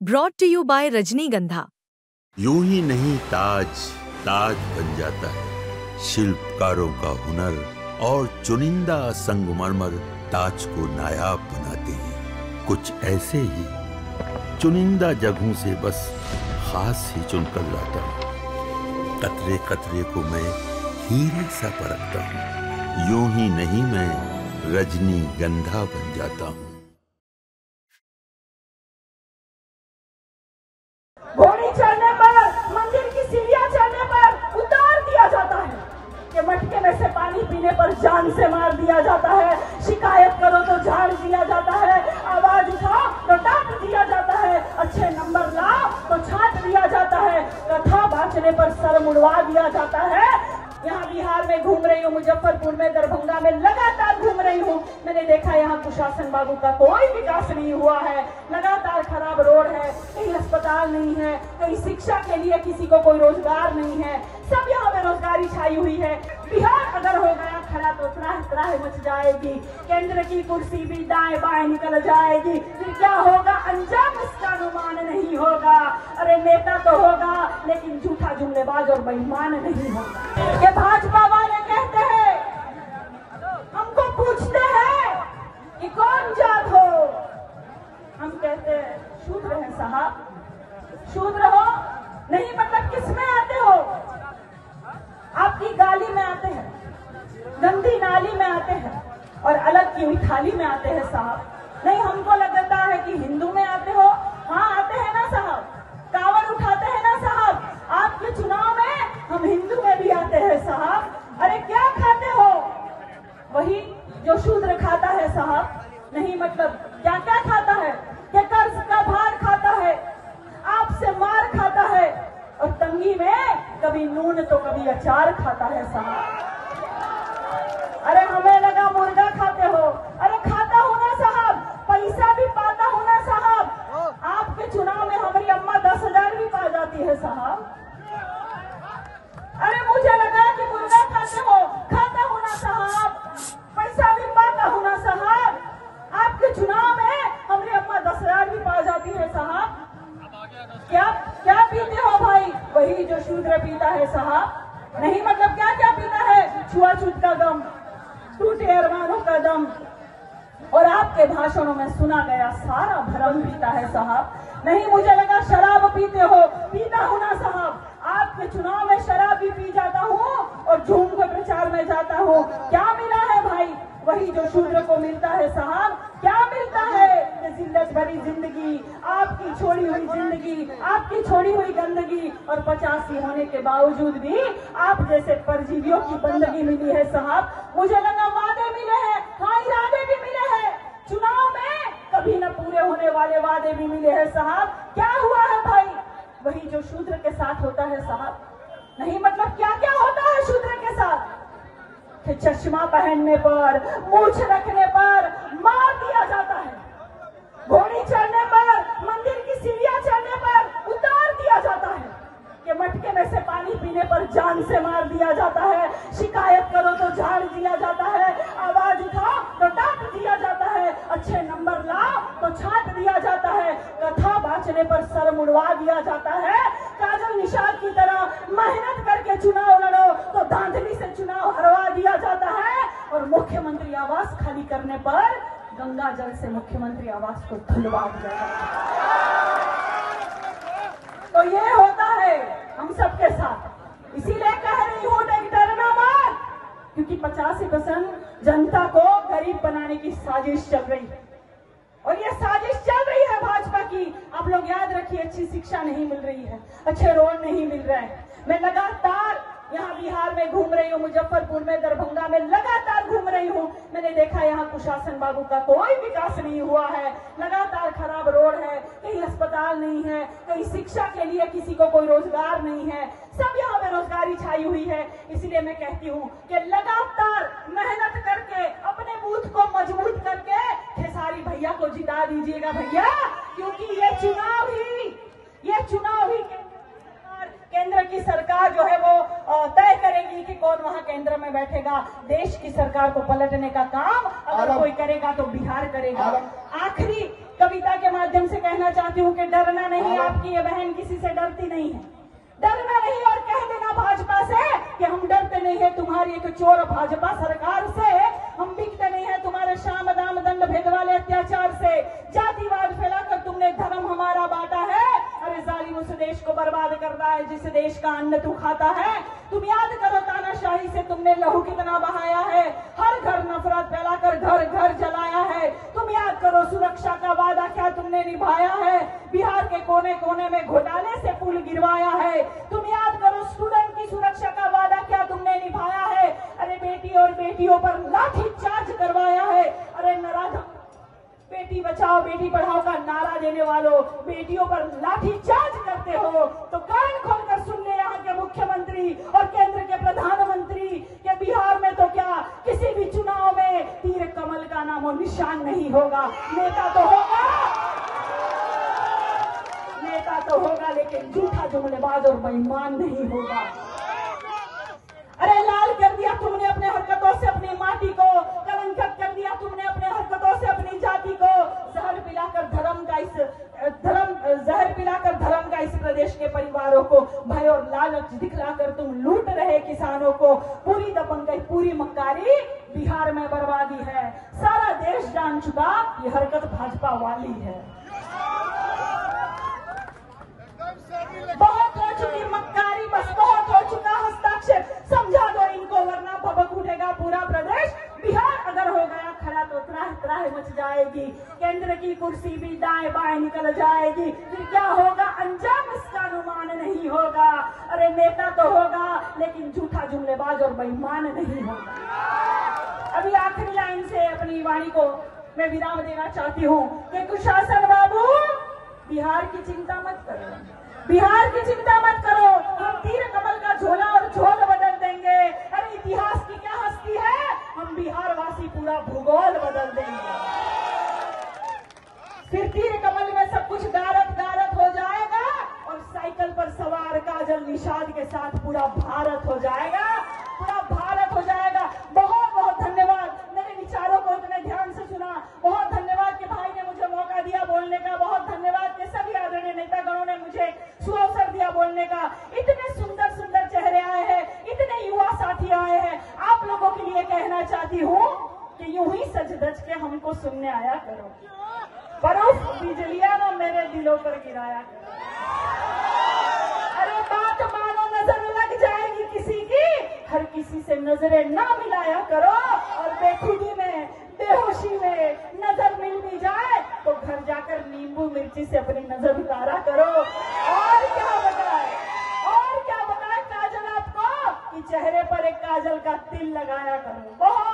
Brought to you by रजनीगंधा। यूं ही नहीं ताज बन जाता है। शिल्पकारों का हुनर और चुनिंदा संगमरमर ताज को नायाब बनाते हैं। कुछ ऐसे ही चुनिंदा जगहों से बस खास ही चुनकर लाता हूँ। कतरे कतरे को मैं हीरे सा परखता हूँ। यूं ही नहीं मैं रजनीगंधा बन जाता हूँ। घोड़ी चढ़ने पर, मंदिर की सीढ़ियां चढ़ने पर उतार दिया जाता है कि मटके में से पानी पीने पर जान से मार दिया जाता है। शिकायत करो तो झाड़ दिया जाता है, आवाज उठाओ तो डांट दिया जाता है, अच्छे नंबर लाओ तो छांट दिया जाता है, कथा बांचने पर सर मुड़वा दिया जाता है। यहाँ बिहार में घूम रही हूँ, मुजफ्फरपुर में, दरभंगा में लगातार घूम रही हूँ। मैंने देखा यहाँ कुशासन बाबू का कोई विकास नहीं हुआ है। लगातार खराब रोड है, कहीं अस्पताल नहीं है, कहीं शिक्षा के लिए किसी को कोई रोजगार नहीं है। सब यहाँ बेरोजगारी छाई हुई है। बिहार अगर हो गया खड़ा तो त्राह मच जाएगी। केंद्र की कुर्सी भी दाएं बाएं निकल जाएगी। फिर क्या होगा अंजाम इसका अनुमान नहीं होगा। अरे नेता तो होगा लेकिन झूठा जुमलेबाज और बेईमान नहीं होगा। ये भाजपा वाले कहते हैं, हमको पूछते हैं कि कौन जात हो, हम कहते हैं शूद्र है साहब। शूद्र हो नहीं मतलब किस में आते हो? आपकी गाली में आते हैं, गंदी नाली में आते हैं और अलग की हुई थाली में आते हैं साहब। नहीं हमको लगता है कि हिंदू में आते हो। हाँ आते हैं ना साहब, कांवड़ उठाते हैं ना साहब। आपके चुनाव में हम हिंदू में भी आते हैं साहब। अरे क्या खाते हो? वही जो शूद्र खाता है साहब। नहीं मतलब क्या क्या खाता है? क्या कर्ज का भार खाता है, आपसे मार खाता है और तंगी में कभी नून तो कभी अचार खाता है साहब। अरे हमें लगा मुर्गा खाते हो। अरे खाता हूं ना साहब, पैसा भी पाता हूं ना साहब। आपके चुनाव में हमारी अम्मा 10,000 भी पा जाती है साहब। अरे मुझे लगा कि मुर्गा खाते हो, खाता हूं ना साहब, पैसा भी पाता हूं ना साहब। आपके चुनाव में हमारी अम्मा 10,000 भी पा जाती है साहब। क्या क्या पीते हो भाई? वही जो शूद्र पीता है साहब। नहीं मतलब क्या क्या पीता है? छुआछूत का गम, टूटे अरमानों का दम और आपके भाषणों में सुना गया सारा भरम पीता है साहब। नहीं मुझे लगा शराब पीते हो, पीता हूं ना साहब। आपके चुनाव में शराब भी पी जाता हूँ और झूम के प्रचार में जाता हूँ। क्या मिला है भाई? वही जो शूद्र को मिलता है साहब। क्या मिलता है? जिल्लत भरी जिंदगी, आपकी छोड़ी हुई जिंदगी, आपकी छोड़ी हुई गंदगी और 85 होने के बावजूद भी आप जैसे परजीवियों की बंदगी मिली है साहब। मुझे लगा वादे मिले हैं, हाँ इरादे भी मिले हैं। चुनाव में कभी न पूरे होने वाले वादे भी मिले हैं साहब। क्या हुआ है भाई? वही जो शूद्र के साथ होता है साहब। नहीं मतलब क्या क्या होता है शूद्र के साथ? चश्मा पहनने पर, मूछ रखने पर मार दिया जाता है। घोड़ी चढ़ने पर, मंदिर की सीढ़ियां चढ़ने पर उतार दिया जाता है कि मटके में से पानी पीने पर जान से मार दिया जाता है। शिकायत करो तो झाड़ दिया जाता है, आवाज उठाओ तो डांट दिया जाता है, अच्छे नंबर लाओ तो छांट दिया जाता है, कथा बांचने पर सर मुड़वा दिया जाता है। काजल निषाद की तरह मेहनत करके चुनाव लड़ो तो धांधली से चुनाव हरवा दिया जाता है और मुख्यमंत्री आवास खाली करने पर गंगा जल से मुख्यमंत्री आवास को धुलवा दिया जाता है। तो ये होता है हम सबके साथ। इसीलिए कह रही हूं डरना मत, क्योंकि 85% जनता को गरीब बनाने की साजिश चल रही है और ये साजिश चल रही है भाजपा की। आप लोग याद रखिए, अच्छी शिक्षा नहीं मिल रही है, अच्छे रोड नहीं मिल रहे हैं। मैं लगातार यहाँ बिहार में घूम रही हूँ, मुजफ्फरपुर में, दरभंगा में लगातार घूम रही हूँ। मैंने देखा यहाँ कुशासन बाबू का कोई विकास नहीं हुआ है। लगातार खराब रोड है, कहीं अस्पताल नहीं है, कहीं शिक्षा के लिए किसी को कोई रोजगार नहीं है। सब यहाँ बेरोजगारी छाई हुई है। इसलिए मैं कहती हूँ कि लगातार मेहनत करके अपने बूथ को मजबूत करके खेसारी भैया को जिता दीजिएगा भैया, क्योंकि ये चुनाव ही केंद्र की सरकार जो है वो तय करेगी नहीं कि कौन वहाँ केंद्र में बैठेगा। देश की सरकार को पलटने का काम अगर कोई करेगा तो बिहार करेगा। आखिरी कविता के माध्यम से कहना चाहती हूँ कि डरना नहीं, आपकी ये बहन किसी से डरती नहीं है। डरना नहीं और कह देना भाजपा से कि हम डरते नहीं है तुम्हारी एक चोर भाजपा सरकार से, हम बिकते नहीं है तुम्हारे शाम दाम दंड भेद वाले अत्याचार से। जातिवाद फैलाकर तुमने धर्म हमारा बांटा है। अरे जालिम उस देश को बर्बाद कर रहा है जिस देश का अन्न तू खाता है। तुम याद करो तानाशाही से तुमने लहू कितना बहाया है, हर घर नफरत फैलाकर घर घर जलाया है। तुम याद करो सुरक्षा का वादा क्या तुमने निभाया है, बिहार के कोने कोने में घोटाले से पुल गिरवाया है। तुम याद करो स्टूडेंट की सुरक्षा का वादा क्या तुमने निभाया है। अरे बेटी और बेटियों पर लाठी चार्ज करवाया है। अरे नाराज बेटी बचाओ बेटी पढ़ाओ का नारा देने वालों, बेटियों पर लाठी चार्ज करते हो तो कान खोलकर सुन ले यहाँ के मुख्यमंत्री और केंद्र के प्रधानमंत्री के बिहार में तो क्या किसी भी चुनाव में तीर कमल का नामो निशान नहीं होगा। नेता तो होगा लेकिन झूठा जुमलेबाज और बेईमान नहीं होगा। अरे लाल कर दिया तुमने अपने हरकतों से अपनी माटी को, कलंकित कर दिया तुमने अपने हरकतों से अपनी जाति को। जहर पिलाकर धर्म का इस प्रदेश के परिवारों को भय और लालच दिखलाकर तुम लूट रहे किसानों को। पूरी दबंगई पूरी मक्कारी बिहार में बर्बादी है। सारा देश जान चुका ये हरकत भाजपा वाली है। बहुत हो चुकी मक्कारी, बस बहुत हो चुका हस्ताक्षर। समझा दो इनको वरना भभक उठेगा पूरा प्रदेश। बिहार अगर हो गया खड़ा तो त्राह त्राह मच जाएगी। केंद्र की कुर्सी भी दाएं बाएं निकल जाएगी। फिर क्या होगा अंजाम इसका अनुमान नहीं होगा। अरे नेता तो होगा लेकिन झूठा जुमलेबाज और बेईमान नहीं होगा। अभी आखिरी लाइन से अपनी वाणी को मैं विराम देना चाहती हूँ कि कुशासन बाबू बिहार की चिंता मत करो, बिहार की चिंता मत करो। हम तीर कमल का झोला और झोल बदल देंगे। अरे इतिहास की क्या हस्ती है, हम बिहार वासी पूरा भूगोल बदल देंगे। फिर तीर कमल में सब कुछ गारत गारत हो जाएगा और साइकिल पर सवार काजल निषाद के साथ पूरा भारत हो जाएगा, पूरा भारत हो जाएगा। बहुत बहुत धन्यवाद मेरे विचारों को इतने ध्यान से सुना। बहुत धन्यवाद कि भाई ने मुझे मौका दिया बोलने का। बहुत धन्यवाद कि सभी आदरणीय नेतागणों ने मुझे सुअवसर दिया बोलने का। इतने सुंदर सुंदर चेहरे आए हैं, इतने युवा साथी आए हैं। आप लोगों के लिए कहना चाहती हूँ कि यूं ही सज धज के हमको सुनने आया करो, पर उस बिजलियां ने मेरे दिलों पर गिराया करो। अरे बात मानो नजर लग जाएगी किसी की, हर किसी से नजरें ना मिलाया करो। और बेखुदी में बेहोशी में नजर मिल भी जाए तो घर जाकर नींबू मिर्ची से अपनी नजर उतारा करो। और क्या बताए काजल आपको कि चेहरे पर एक काजल का तिल लगाया करो। बहुत